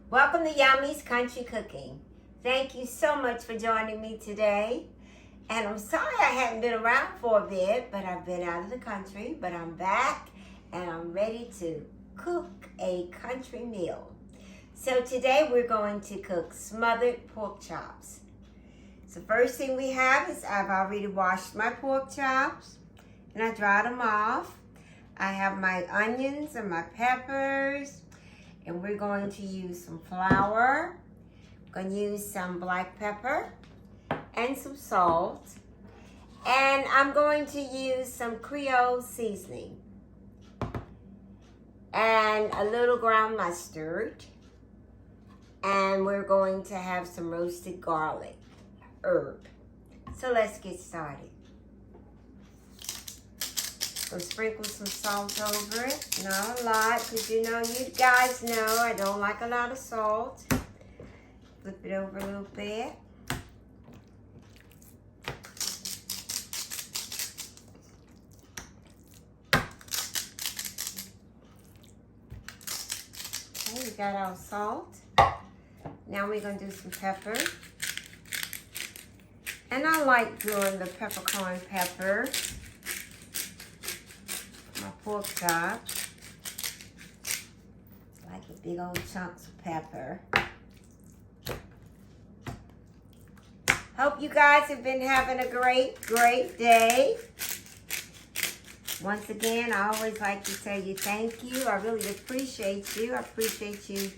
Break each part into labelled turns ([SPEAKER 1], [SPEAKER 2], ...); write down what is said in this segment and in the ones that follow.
[SPEAKER 1] Welcome to Yummy's Country Cooking. Thank you so much for joining me today. And I'm sorry I haven't been around for a bit, but I've been out of the country, but I'm back and I'm ready to cook a country meal. So today we're going to cook smothered pork chops. So first thing we have is I've already washed my pork chops and I dried them off. I have my onions and my peppers. And we're going to use some flour. We're going to use some black pepper and some salt. And I'm going to use some Creole Seasoning. And a little ground mustard. And we're going to have some roasted garlic herb. So let's get started. Go sprinkle some salt over it. Not a lot, because you guys know I don't like a lot of salt. Flip it over a little bit. Okay, we got our salt. Now we're going to do some pepper. And I like doing the peppercorn pepper. Pork chops, like the big old chunks of pepper. Hope you guys have been having a great day. Once again, I always like to tell you thank you. I really appreciate you. I appreciate you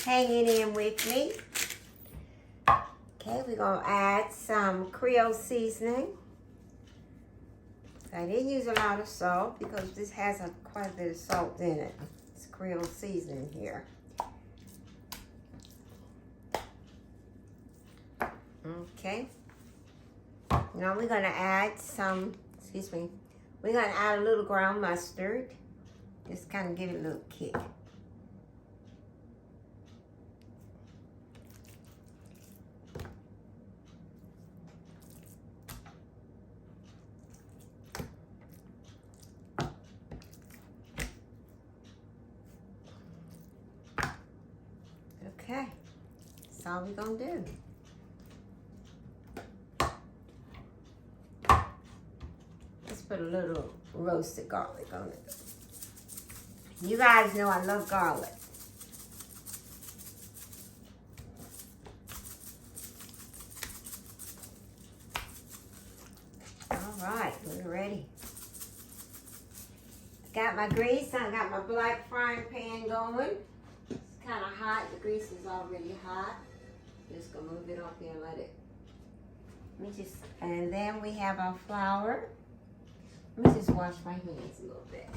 [SPEAKER 1] hanging in with me. Okay, we're going to add some Creole Seasoning. I didn't use a lot of salt because this has quite a bit of salt in it. It's Creole Seasoning here. Okay. Now we're going to add we're going to add a little ground mustard. Just kind of give it a little kick. Okay, that's all we're gonna do. Let's put a little roasted garlic on it. You guys know I love garlic. All right, we're ready. Got my grease, I got my black frying pan going. Kind of hot. The grease is already hot. Just gonna move it up here and let it. And then we have our flour. Let me just wash my hands a little bit.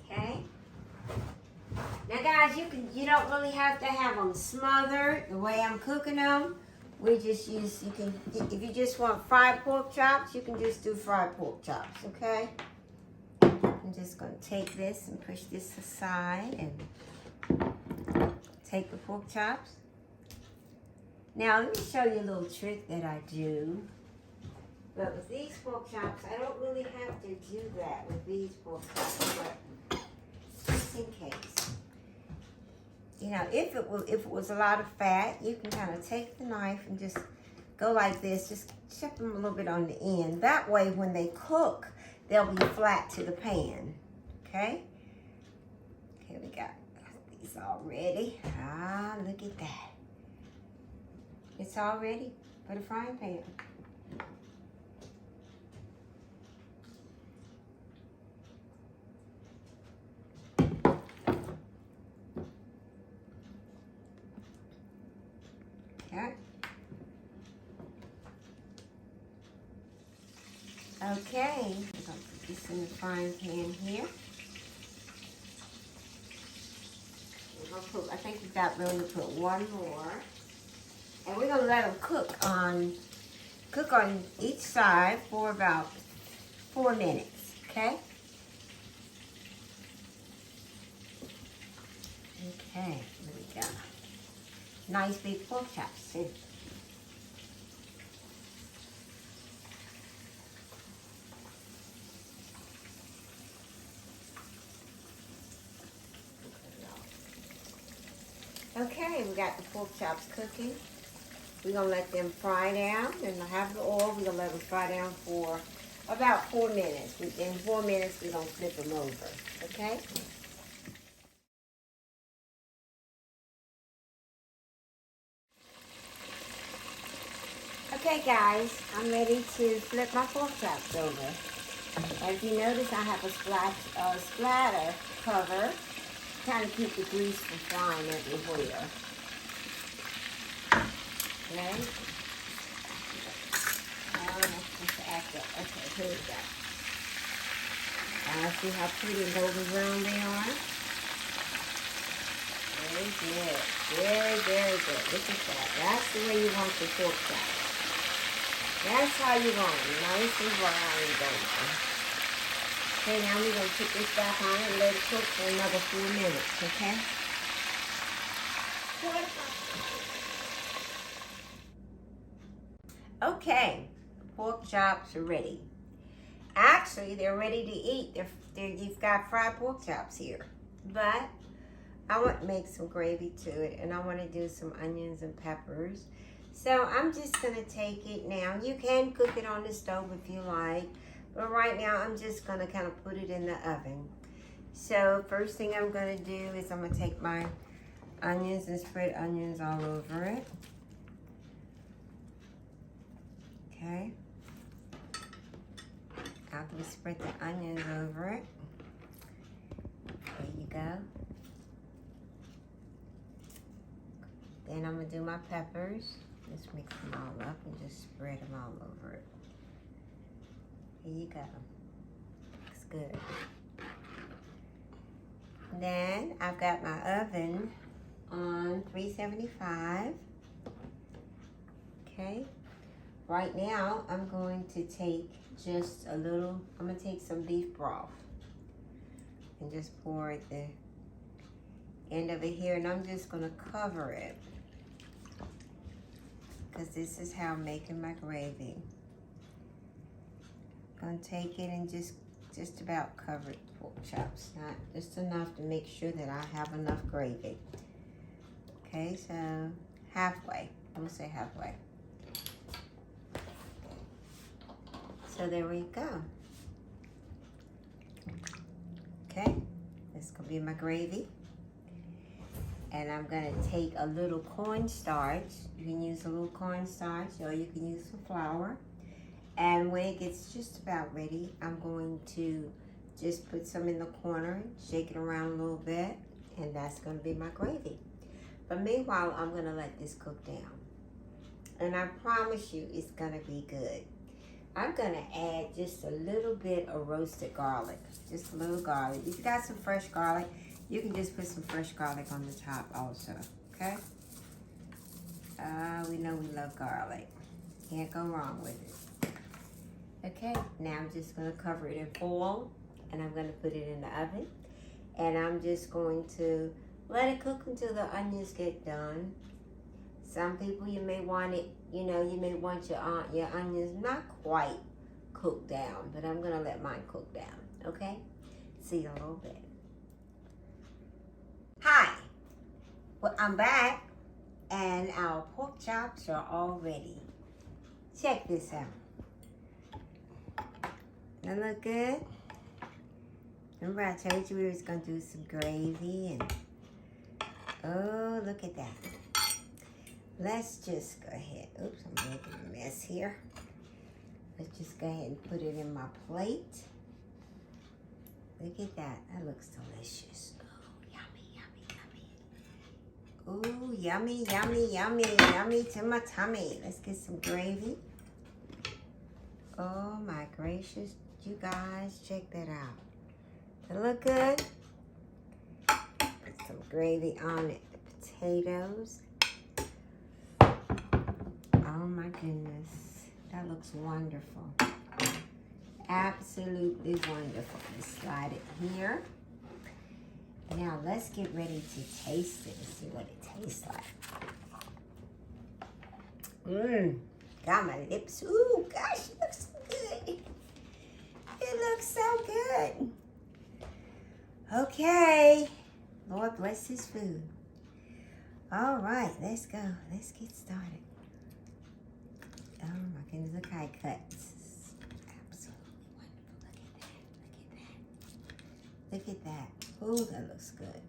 [SPEAKER 1] Okay. Now, guys, you don't really have to have them smothered the way I'm cooking them. We just use if you just want fried pork chops, you can just do fried pork chops. Okay. I'm just going to take this and push this aside and take the pork chops. Now, let me show you a little trick that I do. But with these pork chops, I don't really have to do that with these pork chops, but just in case. You know, if it was a lot of fat, you can kind of take the knife and just go like this. Just chip them a little bit on the end. That way, when they cook, they'll be flat to the pan, okay? Okay, we got these all ready. Ah, look at that. It's all ready for the frying pan. Okay. Okay, I'm going to put this in the frying pan here. I think we've got room to put one more. And we're going to let them cook on each side for about 4 minutes, okay? Okay, there we go. Nice big pork chops too. got the pork chops cooking. We're going to let them fry down. And I have the oil. We're going to let them fry down for about 4 minutes. In 4 minutes, we're going to flip them over. Okay? Okay, guys. I'm ready to flip my pork chops over. As you notice, I have a splatter cover. Kind of keep the grease from flying everywhere. Okay. Let's act up. Okay, here we go. See how pretty and golden brown they are? Very good. Very, very good. Look at that. That's the way you want your pork chops. That's how you want them. Nice and brown and golden. Okay, now we're going to put this back on and let it cook for another 4 minutes, okay? Okay, pork chops are ready. Actually, they're ready to eat. You've got fried pork chops here. But I want to make some gravy to it, and I want to do some onions and peppers. So I'm just going to take it now. You can cook it on the stove if you like. But right now, I'm just going to kind of put it in the oven. So first thing I'm going to do is I'm going to take my onions and spread onions all over it. Okay. After we spread the onions over it. There you go. Then I'm going to do my peppers. Just mix them all up and just spread them all over it. Here you go. Looks good. Then I've got my oven on 375. Okay. Right now I'm going to take just a little, I'm going to take some beef broth and just pour at the end of it here, and I'm just going to cover it because this is how I'm making my gravy. Gonna take it and just about cover it, pork chops, not just enough to make sure that I have enough gravy. Okay, so halfway. I'm gonna say halfway. So there we go. Okay, this gonna be my gravy, and I'm gonna take a little cornstarch. You can use a little cornstarch, or you can use some flour. And when it gets just about ready, I'm going to just put some in the corner, shake it around a little bit, and that's going to be my gravy. But meanwhile, I'm going to let this cook down. And I promise you, it's going to be good. I'm going to add just a little bit of roasted garlic, just a little garlic. If you got some fresh garlic, you can just put some fresh garlic on the top also, okay? We know we love garlic. Can't go wrong with it. Okay, now I'm just going to cover it in foil, and I'm going to put it in the oven, and I'm just going to let it cook until the onions get done. Some people, you may want it, you may want your onions not quite cooked down, but I'm going to let mine cook down, okay? See you in a little bit. Hi, well, I'm back, and our pork chops are all ready. Check this out. That look good? Remember I told you we was gonna do some gravy and oh, look at that. Let's just go ahead. Oops, I'm making a mess here. Let's just go ahead and put it in my plate. Look at that. That looks delicious. Oh, yummy, yummy, yummy. Oh, yummy, yummy, yummy, yummy to my tummy. Let's get some gravy. Oh my gracious. You guys, check that out. Does it look good? Put some gravy on it. The potatoes. Oh my goodness. That looks wonderful. Absolutely wonderful. Let's slide it here. Now let's get ready to taste it and see what it tastes like. Got my lips. Ooh, gosh, it looks so good. It looks so good. Okay. Lord bless his food. All right, let's go. Let's get started. Oh my goodness, look how it cuts. Absolutely wonderful. Look at that. Look at that. Oh, that looks good.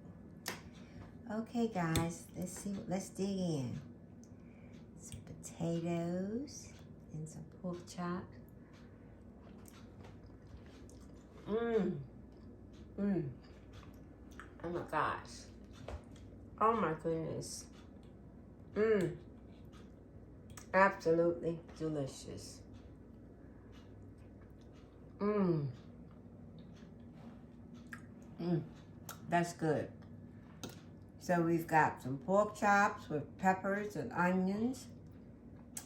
[SPEAKER 1] Okay, guys, let's see. Let's dig in. Some potatoes and some pork chops. Oh my gosh. Oh my goodness. Absolutely delicious. That's good. So we've got some pork chops with peppers and onions,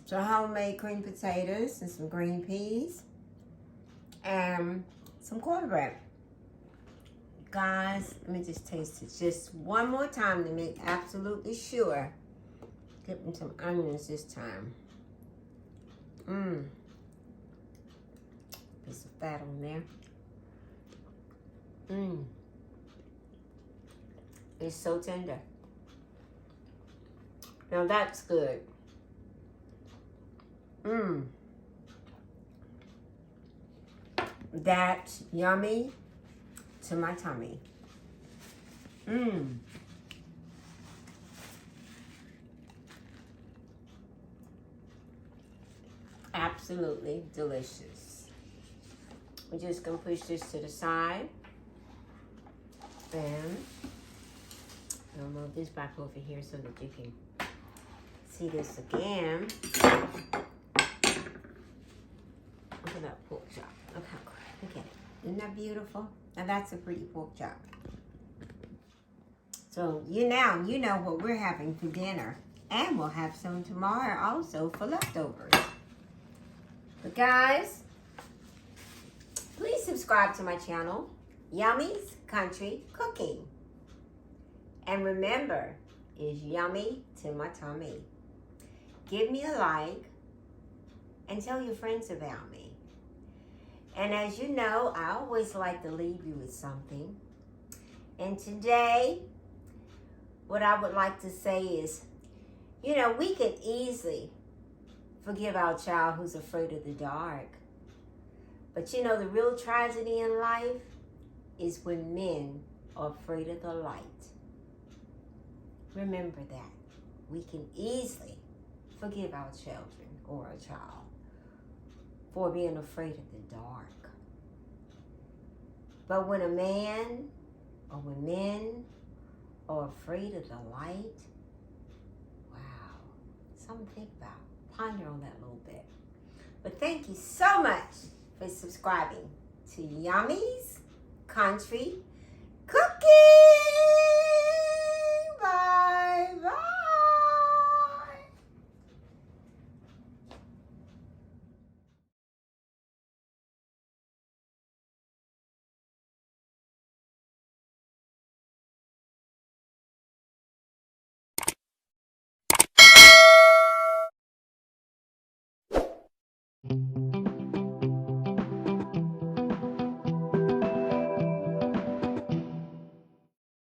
[SPEAKER 1] some homemade cream potatoes and some green peas, and some cornbread. Guys, let me just taste it just one more time to make absolutely sure. Get me some onions this time. Piece of fat on there. It's so tender. Now that's good. That's yummy to my tummy. Absolutely delicious. We're just gonna push this to the side. And I'll move this back over here so that you can see this again. Look at that pork chop. Look how good. Look at it. Isn't that beautiful? Now that's a pretty pork chop. So you know what we're having for dinner. And we'll have some tomorrow also for leftovers. But guys, please subscribe to my channel, Yummy's Country Cooking. And remember, it's yummy to my tummy. Give me a like and tell your friends about me. And as you know, I always like to leave you with something. And today, what I would like to say is, you know, we can easily forgive our child who's afraid of the dark. But you know, the real tragedy in life is when men are afraid of the light. Remember that. We can easily forgive our children or a child for being afraid of the dark. But when a man or when men are afraid of the light, wow, something to think about. Ponder on that a little bit. But thank you so much for subscribing to Yummy's Country Cooking.